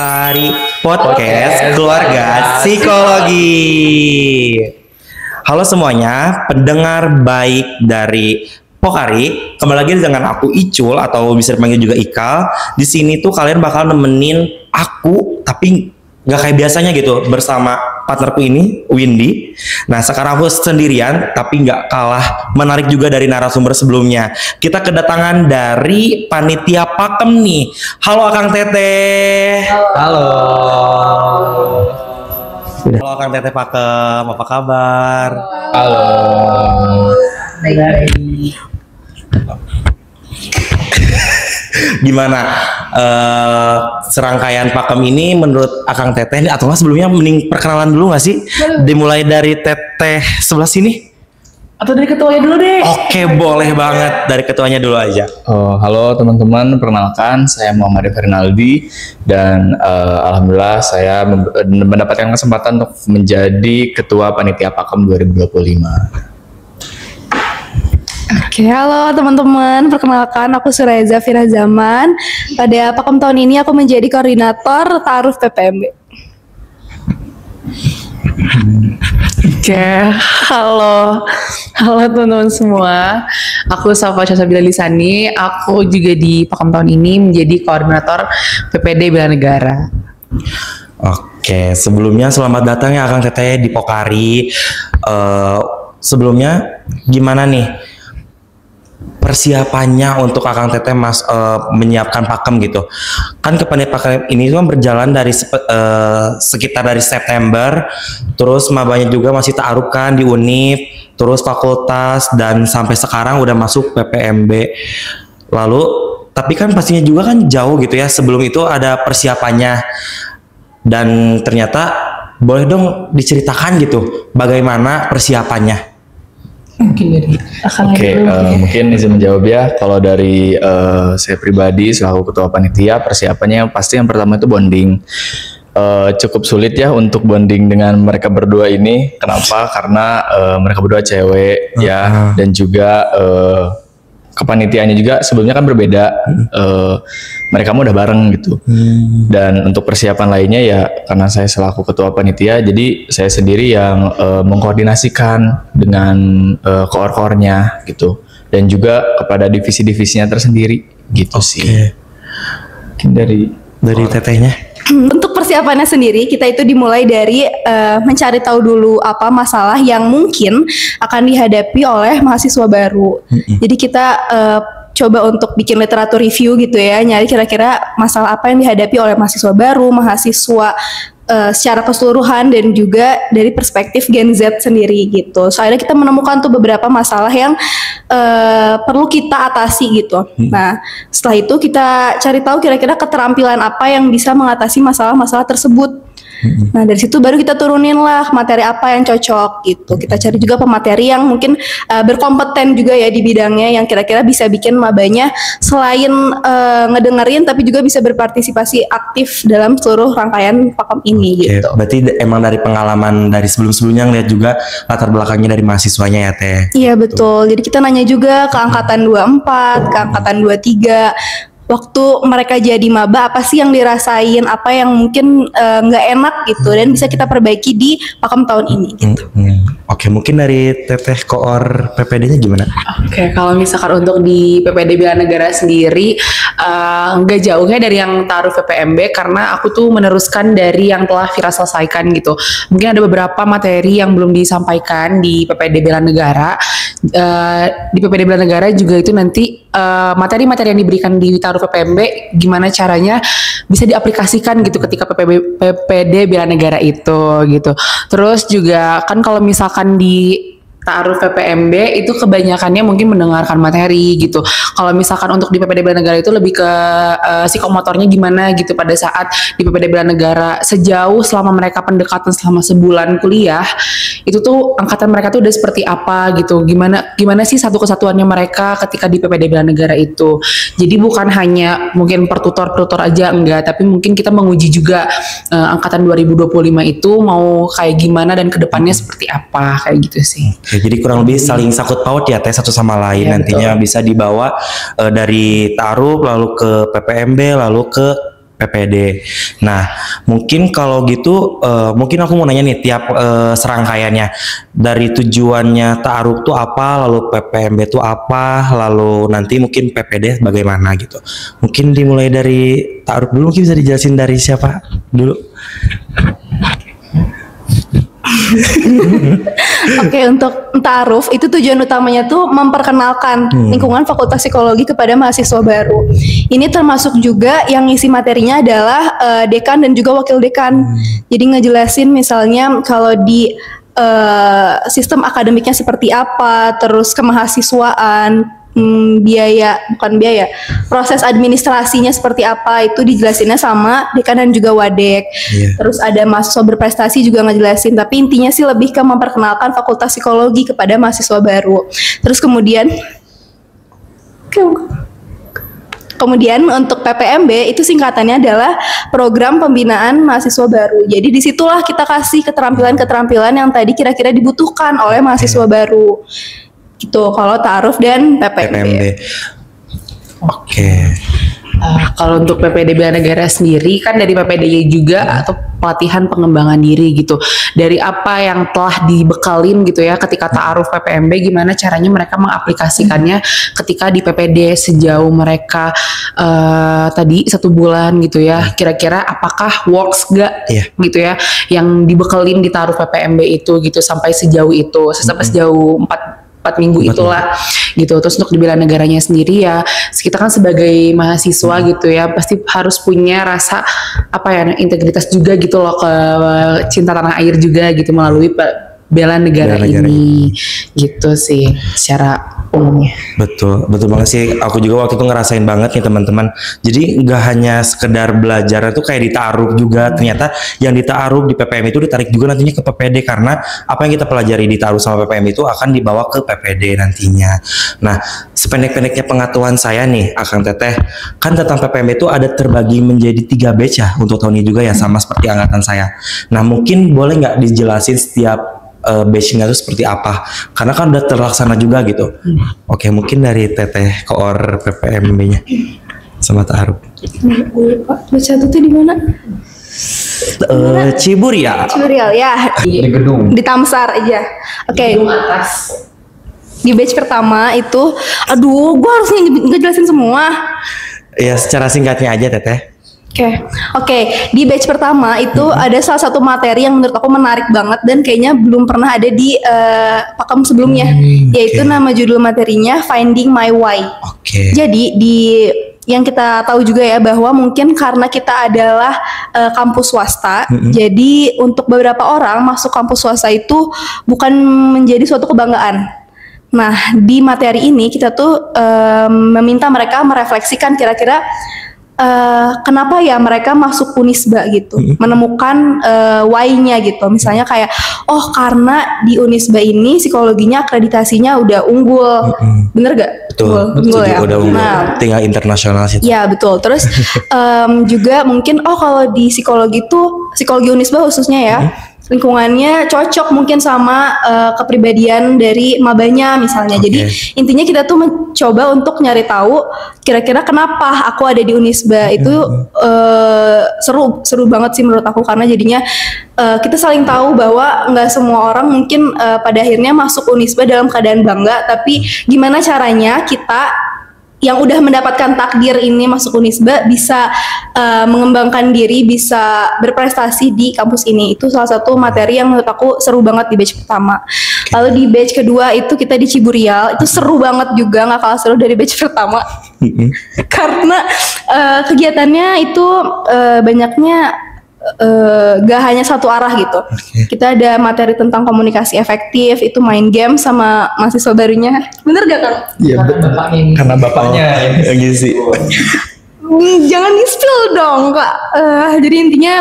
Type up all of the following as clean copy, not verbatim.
Pokari Podcast Keluarga Psikologi. Halo semuanya, pendengar baik dari Pokari. Kembali lagi dengan aku Icul atau bisa dipanggil juga Ikal. Di sini tuh kalian bakal nemenin aku, tapi nggak kayak biasanya gitu, bersama partnerku ini, Windy. Nah, sekarang aku sendirian, tapi nggak kalah menarik juga dari narasumber sebelumnya. Kita kedatangan dari panitia Pakem nih. Halo Akang Teteh. Halo. Halo Akang Teteh Pakem, apa kabar? Halo. Baik. Gimana serangkaian Pakem ini menurut Akang Teteh nih, atau nggak sebelumnya mending perkenalan dulu nggak sih? Dimulai dari Teteh sebelah sini. Atau dari ketuanya dulu deh. Oke, boleh banget dari ketuanya dulu aja. Halo teman-teman, perkenalkan saya Muhammad Fernaldi dan alhamdulillah saya mendapatkan kesempatan untuk menjadi ketua panitia Pakem 2025. Oke, halo teman-teman. Perkenalkan aku Sureza Fira Zaman. Pada Pakem tahun ini aku menjadi koordinator Ta'aruf PPMB. Oke, halo teman-teman semua. Aku Safa Syasabila Lisani. Aku juga di Pakem tahun ini menjadi koordinator PPD Bela Negara. Oke, sebelumnya selamat datang ya Akang Teteh di Pokari. Sebelumnya gimana nih persiapannya untuk Akang Teteh menyiapkan Pakem gitu? Kan kepanitiaan Pakem ini kan berjalan dari sekitar dari September, terus mabanya juga masih ta'aruf kan di Unif, terus fakultas, dan sampai sekarang udah masuk PPMB. Lalu tapi kan pastinya juga kan jauh gitu ya, sebelum itu ada persiapannya, dan ternyata boleh dong diceritakan gitu bagaimana persiapannya? Mungkin dari Mungkin izin menjawab ya. Kalau dari saya pribadi selaku ketua panitia, persiapannya pasti yang pertama itu bonding. Cukup sulit ya untuk bonding dengan mereka berdua ini. Kenapa? Karena mereka berdua cewek ya, dan juga kepanitiaannya juga sebelumnya kan berbeda. Mereka udah bareng gitu. Dan untuk persiapan lainnya ya, karena saya selaku ketua panitia, jadi saya sendiri yang mengkoordinasikan dengan koor-koornya gitu, dan juga kepada divisi-divisinya tersendiri gitu sih. Mungkin dari Tetehnya. Untuk persiapannya sendiri, kita itu dimulai dari mencari tahu dulu apa masalah yang mungkin akan dihadapi oleh mahasiswa baru. Jadi kita coba untuk bikin literatur review gitu ya, nyari kira-kira masalah apa yang dihadapi oleh mahasiswa baru, mahasiswa secara keseluruhan, dan juga dari perspektif Gen Z sendiri gitu. Soalnya kita menemukan tuh beberapa masalah yang perlu kita atasi gitu. Nah, setelah itu kita cari tahu kira-kira keterampilan apa yang bisa mengatasi masalah-masalah tersebut. Nah, dari situ baru kita turunin lah materi apa yang cocok gitu. Kita cari juga pemateri yang mungkin berkompeten juga ya di bidangnya, yang kira-kira bisa bikin mabanya selain ngedengerin tapi juga bisa berpartisipasi aktif dalam seluruh rangkaian Pakem ini gitu. Berarti emang dari pengalaman dari sebelum-sebelumnya ngeliat juga latar belakangnya dari mahasiswanya ya Teh. Iya betul. Jadi kita nanya juga ke angkatan 24, ke angkatan 23. Waktu mereka jadi maba, apa sih yang dirasain, apa yang mungkin nggak enak gitu, dan bisa kita perbaiki di Pakem tahun ini gitu. Oke, mungkin dari Teteh koor PPD-nya gimana? Oke, kalau misalkan untuk di PPD Bela Negara sendiri nggak jauhnya dari yang Ta'aruf PPMB, karena aku tuh meneruskan dari yang telah Vira selesaikan gitu. Mungkin ada beberapa materi yang belum disampaikan di PPD Bela Negara. Di PPD Bela Negara juga itu nanti materi-materi yang diberikan di Ta'aruf PPMB gimana caranya bisa diaplikasikan gitu ketika PPD Bela Negara itu gitu. Terus juga kan kalau misalkan di Ta'aruf PPMB itu kebanyakannya mungkin mendengarkan materi gitu. Kalau misalkan untuk di PPD Bela Negara itu lebih ke psikomotornya gimana gitu pada saat di PPD Bela Negara, sejauh selama mereka pendekatan selama sebulan kuliah, itu tuh angkatan mereka tuh udah seperti apa gitu. Gimana sih satu kesatuannya mereka ketika di PPD Bela Negara itu. Jadi bukan hanya mungkin per tutor aja, enggak, tapi mungkin kita menguji juga angkatan 2025 itu mau kayak gimana dan kedepannya seperti apa, kayak gitu sih. Oke, jadi kurang lebih saling sakut paut ya Teh, satu sama lain. Nantinya betul. Bisa dibawa dari Ta'aruf lalu ke PPMB lalu ke PPD. Nah, mungkin kalau gitu, mungkin aku mau nanya nih tiap serangkaiannya dari tujuannya Ta'aruf tuh apa, lalu PPMB tuh apa, lalu nanti mungkin PPD bagaimana gitu. Mungkin dimulai dari Ta'aruf dulu, mungkin bisa dijelasin dari siapa dulu? Oke, untuk Ta'aruf itu tujuan utamanya tuh memperkenalkan lingkungan Fakultas Psikologi kepada mahasiswa baru. Ini termasuk juga yang ngisi materinya adalah dekan dan juga wakil dekan. Jadi ngejelasin misalnya kalau di sistem akademiknya seperti apa, terus kemahasiswaan, proses administrasinya seperti apa, itu dijelasinnya sama dekan dan juga wadek. Terus ada mahasiswa berprestasi juga ngejelasin, tapi intinya sih lebih ke memperkenalkan Fakultas Psikologi kepada mahasiswa baru. Terus kemudian untuk PPMB itu singkatannya adalah Program Pembinaan Mahasiswa Baru. Jadi disitulah kita kasih keterampilan-keterampilan yang tadi kira-kira dibutuhkan oleh mahasiswa baru. Gitu kalau Ta'aruf dan PPMB. Oke. Kalau untuk PPD Bela Negara sendiri kan dari PPD juga atau pelatihan pengembangan diri gitu. Dari apa yang telah dibekalin gitu ya ketika Ta'aruf PPMB, gimana caranya mereka mengaplikasikannya ketika di PPD sejauh mereka tadi 1 bulan gitu ya. Kira-kira apakah works gak gitu ya yang dibekalin di Ta'aruf PPMB itu gitu sampai sejauh itu, sampai sejauh 4 minggu itulah gitu. Terus untuk di bela negaranya sendiri ya, kita kan sebagai mahasiswa gitu ya pasti harus punya rasa integritas juga gitu loh, ke cinta tanah air juga gitu melalui bela negara ini gitu sih secara umumnya. Betul banget sih. Aku juga waktu itu ngerasain banget nih teman-teman. Jadi nggak hanya sekedar belajar itu kayak di Ta'aruf juga. Ternyata yang di Ta'aruf di PPM itu ditarik juga nantinya ke PPD, karena apa yang kita pelajari di Ta'aruf sama PPM itu akan dibawa ke PPD nantinya. Nah, sependek-pendeknya pengetahuan saya nih, Akang Teteh, kan tentang PPM itu ada terbagi menjadi 3 batch ya untuk tahun ini juga ya, sama seperti angkatan saya. Nah, mungkin boleh nggak dijelasin setiap batch-nya itu seperti apa, karena kan udah terlaksana juga gitu. Oke, mungkin dari Teteh koor PPMB-nya sama Ta'aruf. Pak, batch 1 tuh di mana? Ciburial ya. Di gedung. Di Tamsar aja. Oke. Di batch pertama itu, gue harus ngejelasin semua. Ya, secara singkatnya aja Teteh. Oke. Di batch pertama itu ada salah satu materi yang menurut aku menarik banget dan kayaknya belum pernah ada di pakem sebelumnya, yaitu nama judul materinya Finding My Why. Jadi yang kita tahu juga ya bahwa mungkin karena kita adalah kampus swasta, jadi untuk beberapa orang masuk kampus swasta itu bukan menjadi suatu kebanggaan. Nah, di materi ini kita tuh meminta mereka merefleksikan kira-kira kenapa ya mereka masuk Unisba gitu, menemukan why-nya gitu. Misalnya kayak, karena di Unisba ini psikologinya akreditasinya udah unggul, bener gak? Betul, unggul ya. Udah unggul, tinggal internasional sih. Ya betul. Terus juga mungkin kalau di psikologi Unisba khususnya ya, lingkungannya cocok mungkin sama kepribadian dari mabanya misalnya. Jadi intinya kita tuh mencoba untuk nyari tahu kira-kira kenapa aku ada di Unisba. Itu seru banget sih menurut aku, karena jadinya kita saling tahu bahwa nggak semua orang mungkin pada akhirnya masuk Unisba dalam keadaan bangga, tapi gimana caranya kita yang udah mendapatkan takdir ini masuk Unisba bisa mengembangkan diri, bisa berprestasi di kampus ini. Itu salah satu materi yang menurut aku seru banget di batch pertama. Lalu di batch kedua itu kita di Ciburial, itu seru banget juga, nggak kalah seru dari batch pertama. Karena kegiatannya itu banyaknya gak hanya satu arah gitu. Kita ada materi tentang komunikasi efektif, itu main game sama mahasiswa barunya. Bener gak Kang? Iya, karena bapaknya Gitu sih. Jangan di-spill dong Kak. Jadi intinya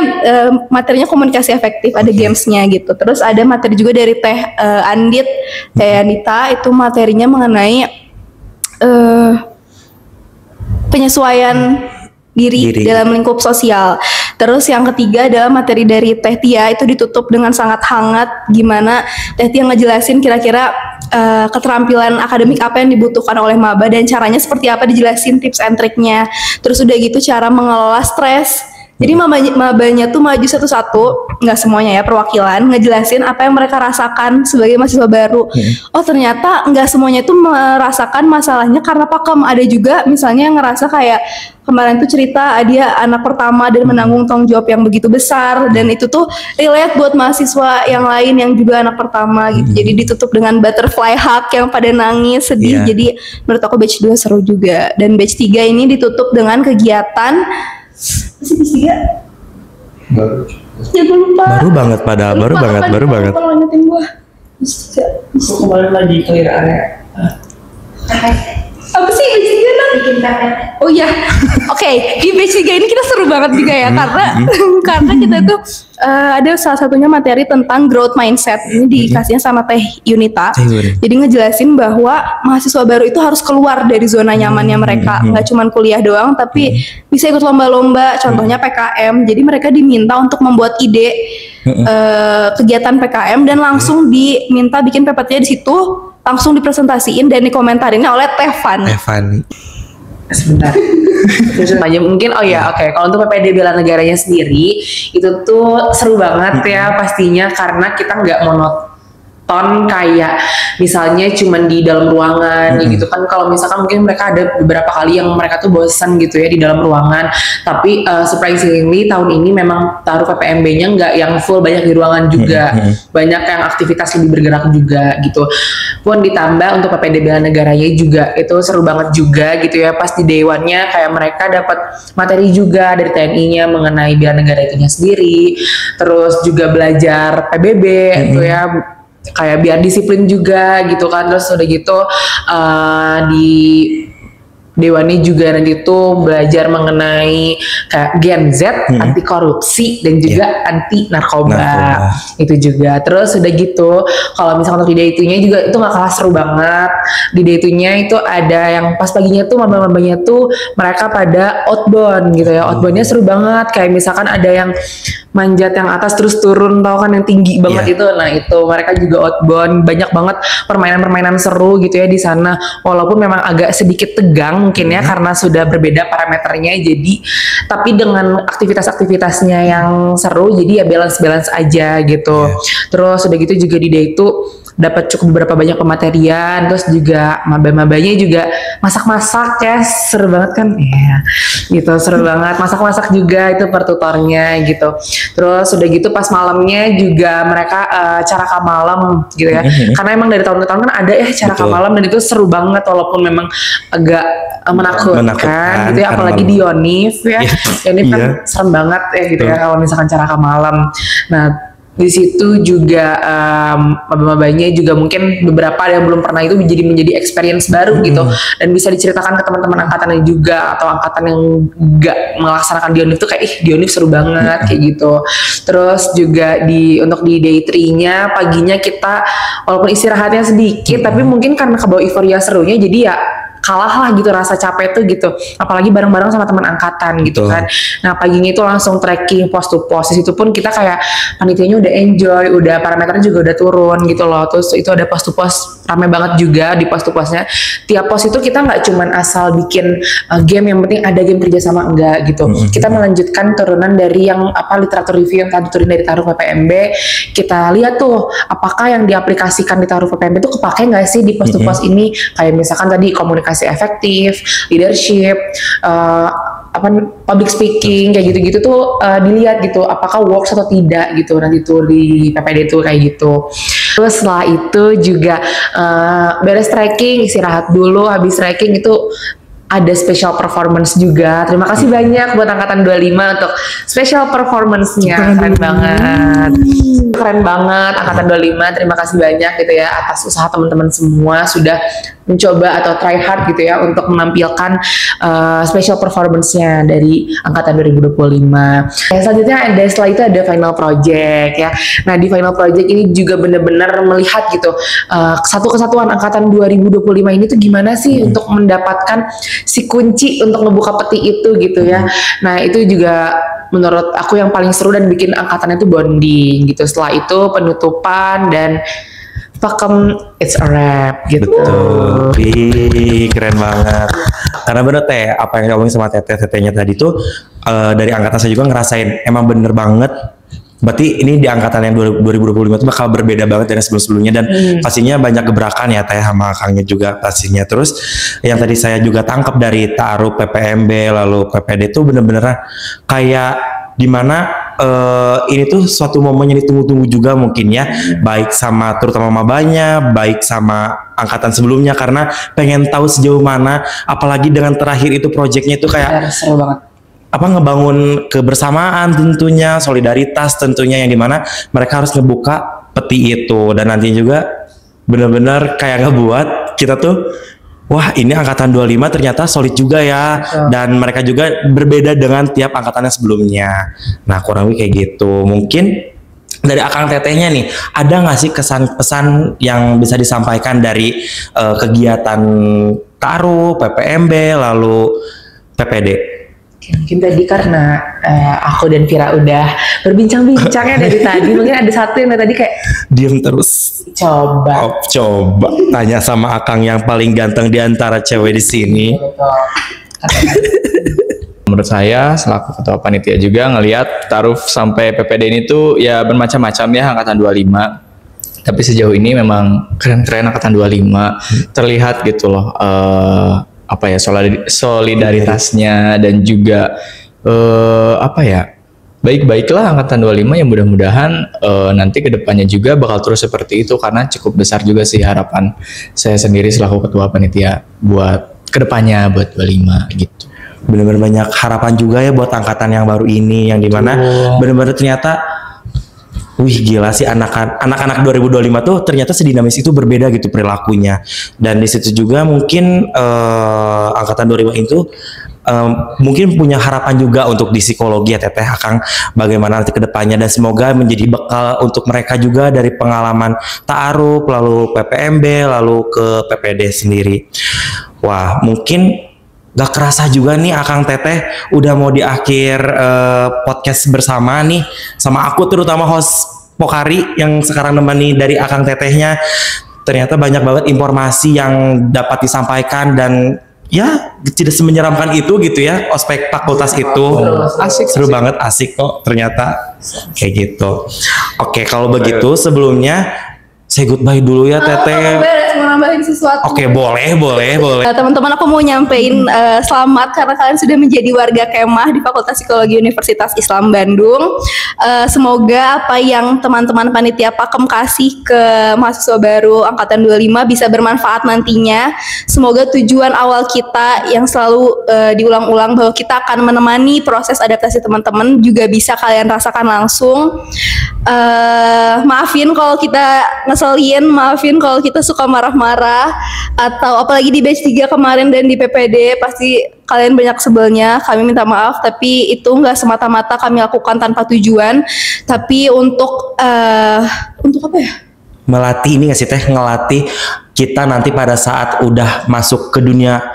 materinya komunikasi efektif, ada gamesnya gitu. Terus ada materi juga dari Teh Anita, itu materinya mengenai penyesuaian diri dalam lingkup sosial. Terus yang ketiga adalah materi dari Teh Tia, itu ditutup dengan sangat hangat, gimana Teh Tia ngejelasin kira-kira keterampilan akademik apa yang dibutuhkan oleh maba dan caranya seperti apa, dijelasin tips and triknya. Terus udah gitu cara mengelola stres. Jadi mabanya tuh maju satu-satu, nggak semuanya ya, perwakilan ngejelasin apa yang mereka rasakan sebagai mahasiswa baru. Oh ternyata nggak semuanya tuh merasakan masalahnya karena pakem. Ada juga misalnya yang ngerasa kayak kemarin tuh cerita dia anak pertama dan menanggung tanggung jawab yang begitu besar, dan itu tuh relate buat mahasiswa yang lain yang juga anak pertama gitu. Jadi ditutup dengan butterfly hug yang pada nangis sedih. Jadi menurut aku batch 2 seru juga, dan batch 3 ini ditutup dengan kegiatan masih batch 3 ya gue lupa, Baru banget padahal, baru banget. Kalau ingetin gue batch 3 Kemarin lagi clear area. apa sih batch 3 kan? Bikin oh iya, oke, di batch 3 ini kita seru banget juga ya, karena kita tuh ada salah satunya materi tentang growth mindset. Ini dikasihnya sama Teh Yunita. Jadi ngejelasin bahwa mahasiswa baru itu harus keluar dari zona nyamannya mereka, nggak cuma kuliah doang, tapi bisa ikut lomba-lomba, contohnya PKM. Jadi mereka diminta untuk membuat ide kegiatan PKM dan langsung diminta bikin PPT di situ, langsung dipresentasiin dan dikomentarinnya oleh Teh Fani. Sebentar. Aja mungkin kalau untuk PPD bela negaranya sendiri itu tuh seru banget ya pastinya, karena kita nggak monoton kayak misalnya cuman di dalam ruangan gitu kan. Kalau misalkan mungkin mereka ada beberapa kali yang mereka tuh bosan gitu ya di dalam ruangan, tapi surprisingly tahun ini memang taruh PPMB-nya nggak yang full banyak di ruangan juga, banyak yang aktivitas lebih bergerak juga gitu. Pun ditambah untuk PPD bela negaranya juga itu seru banget juga gitu ya, pas di dewannya kayak mereka dapat materi juga dari TNI-nya mengenai bela negara itunya sendiri, terus juga belajar PBB itu ya, kayak biar disiplin juga gitu kan. Terus udah gitu di dewannya juga nanti tuh belajar mengenai kayak Gen Z, anti korupsi dan juga anti narkoba itu juga. Terus udah gitu kalau misalkan untuk di day itunya juga itu nggak kalah seru banget. Di day itunya itu ada yang pas paginya tuh maba-mabanya tuh mereka pada outbound gitu ya. Outboundnya seru banget, kayak misalkan ada yang manjat yang atas terus turun, tau kan yang tinggi banget itu. Nah itu mereka juga outbound, banyak banget permainan-permainan seru gitu ya di sana. Walaupun memang agak sedikit tegang mungkin ya karena sudah berbeda parameternya, jadi tapi dengan aktivitas-aktivitasnya yang seru, jadi ya balance aja gitu. Terus udah gitu juga di day itu dapat cukup beberapa banyak pematerian, terus juga maba-mabanya juga masak-masak ya, seru banget kan ya gitu, seru banget masak-masak juga itu per tutornya gitu. Terus udah gitu pas malamnya juga mereka caraka malam gitu ya, karena emang dari tahun ke tahun kan ada ya caraka malam, dan itu seru banget walaupun memang agak menakutkan gitu ya, apalagi di Yonif ya. Yonif kan serem banget ya gitu ya kalau misalkan caraka malam. Nah di situ juga maba-mabanya juga mungkin beberapa yang belum pernah itu menjadi experience baru gitu, dan bisa diceritakan ke teman-teman angkatannya juga atau angkatan yang gak melaksanakan di Unif tuh kayak di Unif seru banget kayak gitu. Terus juga untuk di day 3-nya paginya kita walaupun istirahatnya sedikit tapi mungkin karena kebawa euforia serunya jadi ya kalah lah gitu rasa capek tuh gitu, apalagi bareng-bareng sama teman angkatan gitu kan. Nah paginya itu langsung trekking pos to pos, di situ pun kita kayak panitianya udah enjoy, udah parameternya juga udah turun gitu loh. Terus itu ada pos to pos, rame banget juga di pos to posnya. Tiap pos itu kita nggak cuman asal bikin game, yang penting ada game kerjasama, enggak gitu. Kita melanjutkan turunan dari yang literatur review yang tadi turun dari taruh PPMB. Kita lihat tuh apakah yang diaplikasikan di taruh PPMB itu kepake nggak sih di pos to pos ini, kayak misalkan tadi komunikasi efektif, leadership, public speaking kayak gitu-gitu tuh dilihat gitu apakah works atau tidak gitu nanti tuh di PPD tuh kayak gitu. Terus setelah itu juga beres trekking, istirahat dulu, habis trekking itu ada special performance juga. Terima kasih banyak buat angkatan 25 untuk special performance-nya. Keren banget angkatan 25. Terima kasih banyak gitu ya atas usaha teman-teman semua sudah mencoba atau try hard gitu ya untuk menampilkan special performance-nya dari angkatan 2025. Selanjutnya setelah itu ada final project ya. Nah di final project ini juga benar-benar melihat gitu satu kesatuan angkatan 2025 ini tuh gimana sih untuk mendapatkan si kunci untuk ngebuka peti itu gitu ya. Nah itu juga menurut aku yang paling seru dan bikin angkatannya itu bonding gitu. Setelah itu penutupan dan Pakem it's a wrap gitu. Betul. Wih, keren banget. Karena bener Teh, apa yang ngomongin sama tetenya tadi tuh dari angkatan saya juga ngerasain emang bener banget. Berarti ini di angkatan yang 2025 itu bakal berbeda banget dari sebelum-sebelumnya dan pastinya banyak gebrakan ya Teh sama Kangnya juga pastinya. Terus yang tadi saya juga tangkap dari Ta'aruf, PPMB lalu PPD itu bener-bener kayak dimana ini tuh suatu momen yang ditunggu-tunggu juga mungkin ya, baik sama terutama mabanya, baik sama angkatan sebelumnya karena pengen tahu sejauh mana, apalagi dengan terakhir itu proyeknya itu kayak Seru banget. apa ngebangun kebersamaan tentunya, solidaritas tentunya yang dimana mereka harus ngebuka peti itu dan nantinya juga benar-benar kayak ngebuat kita tuh wah ini angkatan 25 ternyata solid juga ya. Betul. Dan mereka juga berbeda dengan tiap angkatan yang sebelumnya. Nah kurang lebih kayak gitu. Mungkin dari Akang Tetehnya nih, ada nggak sih kesan pesan yang bisa disampaikan dari kegiatan Ta'aruf, PPMB, lalu PPD? Mungkin tadi karena aku dan Vira udah berbincang-bincang ya dari tadi, mungkin ada satu yang tadi kayak Diam terus. coba. Coba tanya sama Akang yang paling ganteng di antara cewek di sini. Menurut saya selaku ketua panitia juga ngelihat Ta'aruf sampai PPD ini tuh ya bermacam-macam ya angkatan 25. Tapi sejauh ini memang keren-keren angkatan 25. Terlihat gitu loh apa ya solidaritasnya dan juga apa ya baik-baiklah angkatan 25 yang mudah-mudahan nanti kedepannya juga bakal terus seperti itu karena cukup besar juga sih harapan saya sendiri selaku ketua panitia buat kedepannya buat 25 gitu. Bener-bener banyak harapan juga ya buat angkatan yang baru ini yang dimana bener-bener ternyata wih gila sih anak-anak 2025 tuh ternyata sedinamis itu berbeda gitu perilakunya dan di situ juga mungkin angkatan 25 itu mungkin punya harapan juga untuk di psikologi ya Teteh Akang bagaimana nanti kedepannya dan semoga menjadi bekal untuk mereka juga dari pengalaman Ta'aruf lalu PPMB lalu ke PPD sendiri. Wah mungkin gak kerasa juga nih Akang Teteh udah mau di akhir podcast bersama nih sama aku terutama host Pokari yang sekarang nemani dari Akang Tetehnya. Ternyata banyak banget informasi yang dapat disampaikan dan ya tidak semenyeramkan itu gitu ya ospek fakultas itu. Seru banget, asik kok ternyata kayak gitu. Oke kalau begitu sebelumnya say goodbye dulu ya Teteh. Mau nambahin sesuatu. Oke, boleh. Teman-teman aku mau nyampein selamat karena kalian sudah menjadi warga kemah di Fakultas Psikologi Universitas Islam Bandung. Semoga apa yang teman-teman panitia Pakem kasih ke mahasiswa baru angkatan 25 bisa bermanfaat nantinya. Semoga tujuan awal kita yang selalu diulang-ulang bahwa kita akan menemani proses adaptasi teman-teman juga bisa kalian rasakan langsung. Maafin kalau kita ngeselin, maafin kalau kita suka marah-marah atau apalagi di batch 3 kemarin dan di PPD pasti kalian banyak sebelnya. Kami minta maaf tapi itu nggak semata-mata kami lakukan tanpa tujuan tapi untuk apa ya? Melatih ini nggak sih Teh, ngelatih kita nanti pada saat udah masuk ke dunia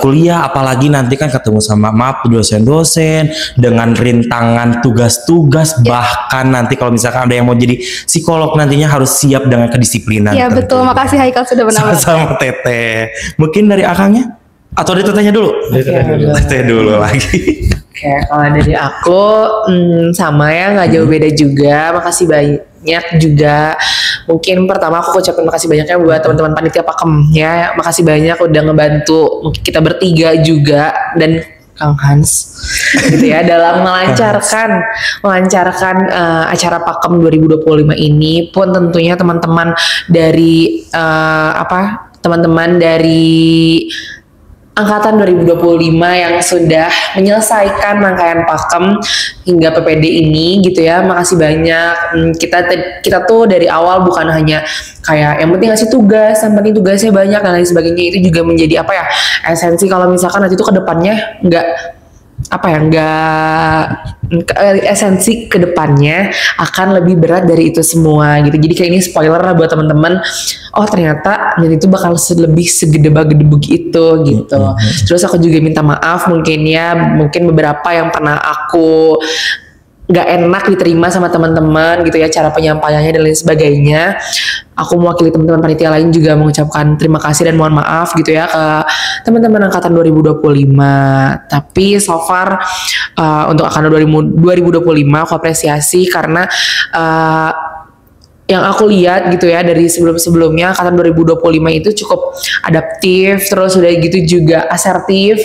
kuliah apalagi nanti kan ketemu sama dosen-dosen dengan rintangan tugas-tugas bahkan nanti kalau misalkan ada yang mau jadi psikolog nantinya harus siap dengan kedisiplinan. Iya betul, makasih Haikal sudah menambahkan. Sama Teteh. Mungkin dari Akangnya atau dari Tetehnya dulu? Teteh dulu lagi. Oke, kalau dari aku sama ya nggak jauh beda juga. Makasih banyak juga. Mungkin pertama aku ucapin makasih banyaknya buat teman-teman panitia Pakem ya. Makasih banyak udah ngebantu mungkin kita bertiga juga dan Kang Hans gitu ya dalam melancarkan acara Pakem 2025 ini pun tentunya teman-teman dari teman-teman dari angkatan 2025 yang sudah menyelesaikan rangkaian Pakem hingga PPD ini gitu ya. Makasih banyak. Kita tuh dari awal bukan hanya kayak yang penting ngasih tugas, yang penting tugasnya banyak dan lain sebagainya. Itu juga menjadi esensi kalau misalkan nanti itu ke depannya esensi kedepannya akan lebih berat dari itu semua gitu. Jadi kayak ini spoiler lah buat teman-teman. Oh ternyata dan itu bakal lebih segedebak-gedebuk itu gitu. Terus aku juga minta maaf mungkin beberapa yang pernah aku nggak enak diterima sama teman-teman gitu ya, cara penyampaiannya dan lain sebagainya. Aku mewakili teman-teman panitia lain juga mengucapkan terima kasih dan mohon maaf gitu ya ke teman-teman angkatan 2025. Tapi so far untuk angkatan 2025 aku apresiasi karena yang aku lihat gitu ya dari sebelum-sebelumnya angkatan 2025 itu cukup adaptif, terus udah gitu juga asertif,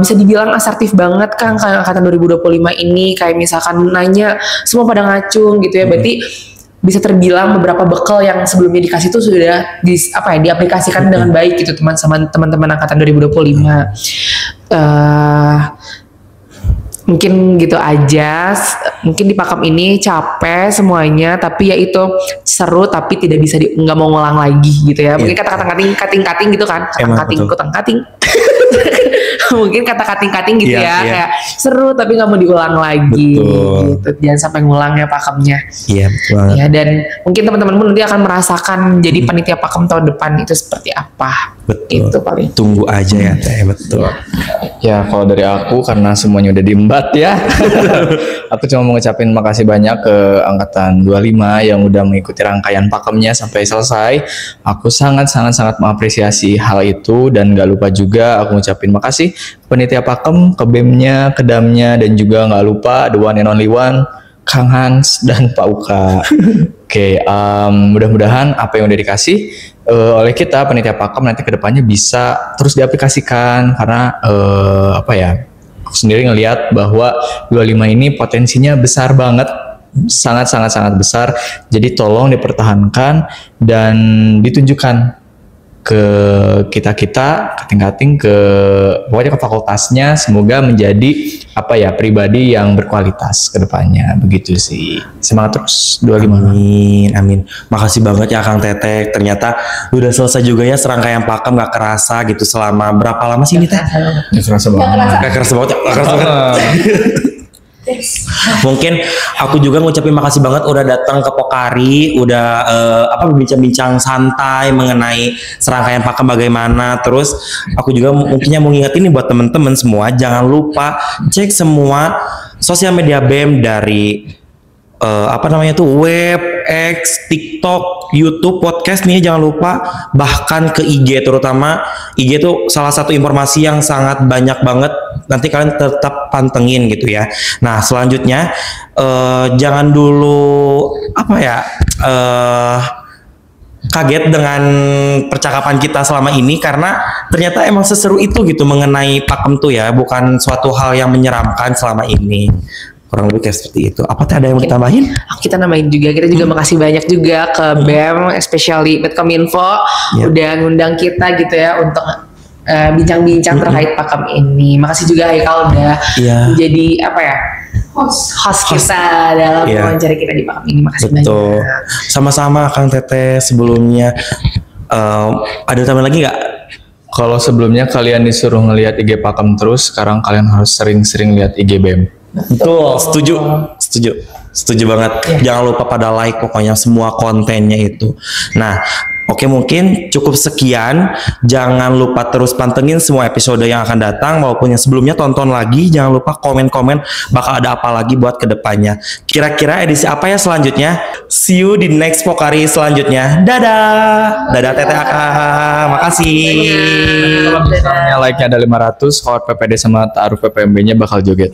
bisa dibilang asertif banget kan kayak angkatan 2025 ini, kayak misalkan nanya semua pada ngacung gitu ya, berarti bisa terbilang beberapa bekal yang sebelumnya dikasih itu sudah diaplikasikan dengan baik gitu teman-teman angkatan 2025. Mungkin gitu aja. Mungkin di Pakem ini capek semuanya, tapi ya itu seru, tapi tidak bisa nggak mau ngulang lagi gitu ya. Mungkin kata-kata kating-kating gitu kan, kutang-kating. Mungkin kata kating-kating gitu ya, kayak seru tapi nggak mau diulang lagi. Gitu. Jangan sampai ngulang ya Pakemnya. Iya betul. Ya, dan mungkin teman-teman pun nanti akan merasakan jadi panitia Pakem tahun depan itu seperti apa. Betul. Itu paling. Tunggu aja ya Teh, betul. Ya kalau dari aku karena semuanya udah diembat ya, aku cuma mau ngucapin makasih banyak ke angkatan 25 yang udah mengikuti rangkaian Pakemnya sampai selesai. Aku sangat mengapresiasi hal itu, dan gak lupa juga aku ngucapin makasih ke panitia Pakem, ke BEM-nya, ke DAM-nya, dan juga gak lupa the one and only one, Kang Hans dan Pak Uka. Oke, mudah-mudahan apa yang udah dikasih oleh kita panitia Pakem nanti kedepannya bisa terus diaplikasikan, karena aku sendiri ngelihat bahwa 25 ini potensinya besar banget, sangat besar. Jadi tolong dipertahankan dan ditunjukkan ke kita kating-kating, pokoknya ke fakultasnya, semoga menjadi pribadi yang berkualitas ke depannya, begitu sih. Semangat terus 25. Amin. Makasih banget ya Kang Tetek. Ternyata udah selesai juga ya serangkaian Pakem, gak kerasa gitu. Selama berapa lama sih ini Teh? Gak kerasa banget. Mungkin aku juga ngucapin makasih banget udah datang ke Pokari, udah berbincang-bincang santai mengenai serangkaian Pakem bagaimana. Terus aku juga mungkinnya mau ngingetin nih buat temen-temen semua, jangan lupa cek semua sosial media BEM dari web, X, TikTok, YouTube, podcast nih, jangan lupa, bahkan ke IG, terutama IG itu salah satu informasi yang sangat banyak banget, nanti kalian tetap pantengin gitu ya. Nah selanjutnya jangan dulu kaget dengan percakapan kita selama ini, karena ternyata emang seseru itu gitu mengenai Pakem tuh ya, bukan suatu hal yang menyeramkan selama ini. Kurang lebih kayak seperti itu. Apa ada yang mau ditambahin? Kita nambahin juga. Kita juga makasih banyak juga ke BEM, especially Medcominfo, udah ngundang kita gitu ya untuk bincang-bincang terkait Pakem ini. Makasih juga Haikal udah menjadi host kita dalam wawancara kita di Pakem ini. Makasih banyak. Sama-sama Kang Teteh. Sebelumnya ada tambahan lagi nggak? Kalau sebelumnya kalian disuruh ngelihat IG Pakem terus, sekarang kalian harus sering-sering lihat IG BEM. Betul, setuju banget. Jangan lupa pada like pokoknya semua kontennya itu. Nah, oke, mungkin cukup sekian. Jangan lupa terus pantengin semua episode yang akan datang maupun yang sebelumnya, tonton lagi. Jangan lupa komen-komen bakal ada apa lagi buat kedepannya. Kira-kira edisi apa ya selanjutnya? See you di next Pokari selanjutnya. Dadah Teteh Aka. Makasih. Kalau misalnya like-nya ada 500, kalau PPD sama taruh PPMB-nya bakal joget.